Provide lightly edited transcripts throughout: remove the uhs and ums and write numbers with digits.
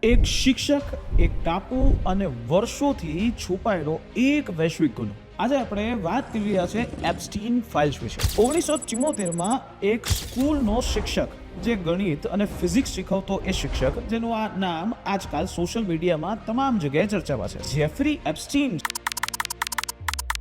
એક શિક્ષક, એક ટાપુ અને વર્ષોથી છુપાયેલો એક વૈશ્વિક ગુનો. આજે આપણે વાત કરી રહ્યા છે એપ્સ્ટીન ફાઇલ્સ વિશે. 1974માં એક સ્કૂલનો શિક્ષક, જે ગણિત અને ફિઝિક્સ શીખવતો એ શિક્ષક, જેનું આ નામ આજકાલ સોશિયલ મીડિયામાં તમામ જગ્યાએ ચર્ચામાં છે, Jeffrey Epstein.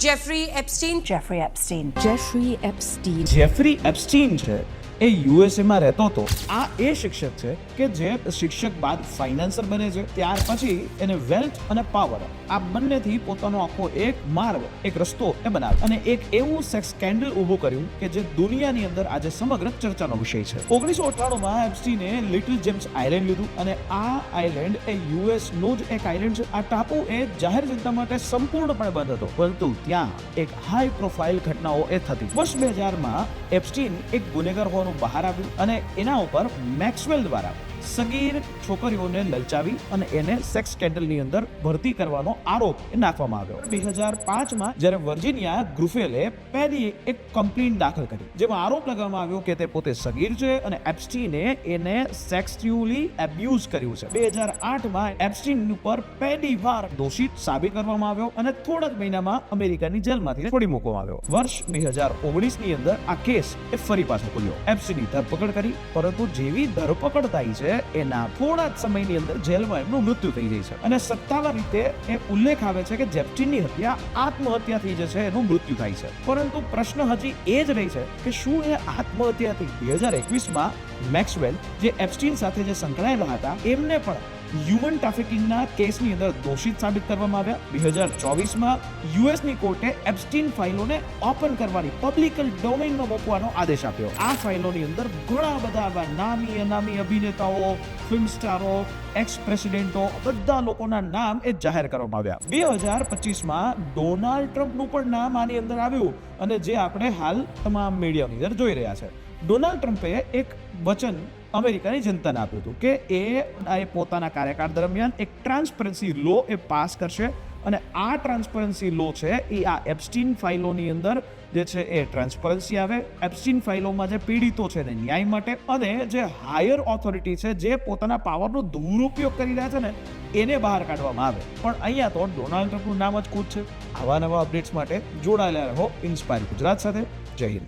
Jeffrey Epstein. Jeffrey Epstein. Jeffrey Epstein. Jeffrey Epstein છે એ યુએસએમાં રહેતો હતો. આ એ શિક્ષક છે કે જે શિક્ષક બાદ ફાઇનાન્સર બને છે. ત્યાર પછી એને વેલ્થ અને પાવર, આ બંનેથી પોતાનો આખો એક માર્ગ, એક રસ્તો એ બનાવ્યો અને એક એવું સેક્સ સ્કેન્ડલ ઊભું કર્યું કે જે દુનિયાની અંદર આજે સમગ્ર ચર્ચાનો વિષય છે. 1998માં એપ્સ્ટીને લિટલ જેમ્સ આઇલેન્ડ લીધું અને આ આઇલેન્ડ એ યુએસ નું જ એક આઇલેન્ડ છે. આ ટાપુ એ જાહેર જનતા માટે સંપૂર્ણપણે બંધ હતો, પરંતુ ત્યાં એક હાઈ પ્રોફાઇલ ઘટનાઓ એ થતી. વર્ષ 2000માં એપ્સ્ટીન એક ગુનેગાર હોવાનું બહાર આવ્યું અને એના ઉપર મેક્સવેલ દ્વારા સગીર છોકરીઓને લલચાવી અને એને સેક્સ સ્કેન્ડલની અંદર ભરતી કરવાનો આરોપ નાખવામાં આવ્યો. 2005માં જ્યારે વર્જિનિયા ગ્રુફેલે પહેલી એક કમ્પ્લેન્ટ દાખલ કરી, જેમાં આરોપ લગાવવામાં આવ્યો કે તે પોતે સગીર છે અને એપ્સ્ટીને એને સેક્સ્યુઅલી એબ્યુઝ કર્યું છે. 2008માં એપ્સ્ટીન ઉપર પહેલી વાર દોષિત સાબિત કરવામાં આવ્યો અને થોડા જ મહિનામાં અમેરિકાની જેલમાંથી છોડી મૂકવામાં આવ્યો. વર્ષ 2019ની અંદર આ કેસ એ ફરી પાછો ખુલ્યો. એપ્સ્ટીનની ધરપકડ કરી, પરંતુ જેવી ધરપકડ થાય છે એના થોડા જ સમયની અંદર જેલમાં એમનું મૃત્યુ થઈ જાય છે અને સત્તાવાર રીતે એ ઉલ્લેખ આવે છે કે જેપ્સ્ટીનની હત્યા આત્મહત્યાથી જે છે એનું મૃત્યુ થાય છે. પરંતુ પ્રશ્ન હજી એ જ રહી છે કે શું એ આત્મહત્યાથી? 2021માં મેક્સવેલ, જે એપ્સ્ટીન સાથે જે સંકળાયેલા હતા, એમને પણ હ્યુમન ટ્રાફિકિંગના કેસની અંદર દોષિત સાબિત કરવામાં આવ્યા. 2024માં યુએસની કોર્ટે એપ્સ્ટીન ફાઇલોને ઓપન કરવાની, પબ્લિક ડોમેઇનમાં મૂકવાનો આદેશ આપ્યો. આ ફાઇલોની અંદર ઘણા બધા આવા નામી અનામી અભિનેતાઓ, ફિલ્મ સ્ટારો, એક્સ પ્રેસિડેન્ટો, બધા લોકોના નામ એ જાહેર કરવામાં આવ્યા. 2025માં ડોનાલ્ડ ટ્રમ્પનું પણ નામ આની અંદર આવ્યું અને જે આપણે હાલ તમામ મીડિયાની અંદર જોઈ રહ્યા છે. ડોનાલ્ડ ટ્રમ્પે એક વચન અમેરિકાની જનતાને આપ્યું હતું કે એ પોતાના કાર્યકાળ દરમિયાન એક ટ્રાન્સપરન્સી લો એ પાસ કરશે અને આ ટ્રાન્સપરન્સી લો છે એ આ એપ્સ્ટીન ફાઇલોની અંદર જે છે એ ટ્રાન્સપરન્સી આવે. એપ્સ્ટીન ફાઇલોમાં જે પીડિતો છે એને ન્યાય માટે અને જે હાયર ઓથોરિટી છે જે પોતાના પાવરનો દુરુપયોગ કરી રહ્યા છે ને, એને બહાર કાઢવામાં આવે. પણ અહીંયા તો ડોનાલ્ડ ટ્રમ્પનું નામ જ ખુદ છે. આવા નવા અપડેટ્સ માટે જોડાયેલા રહો ઇન્સ્પાયર ગુજરાત સાથે. જય હિન્દ.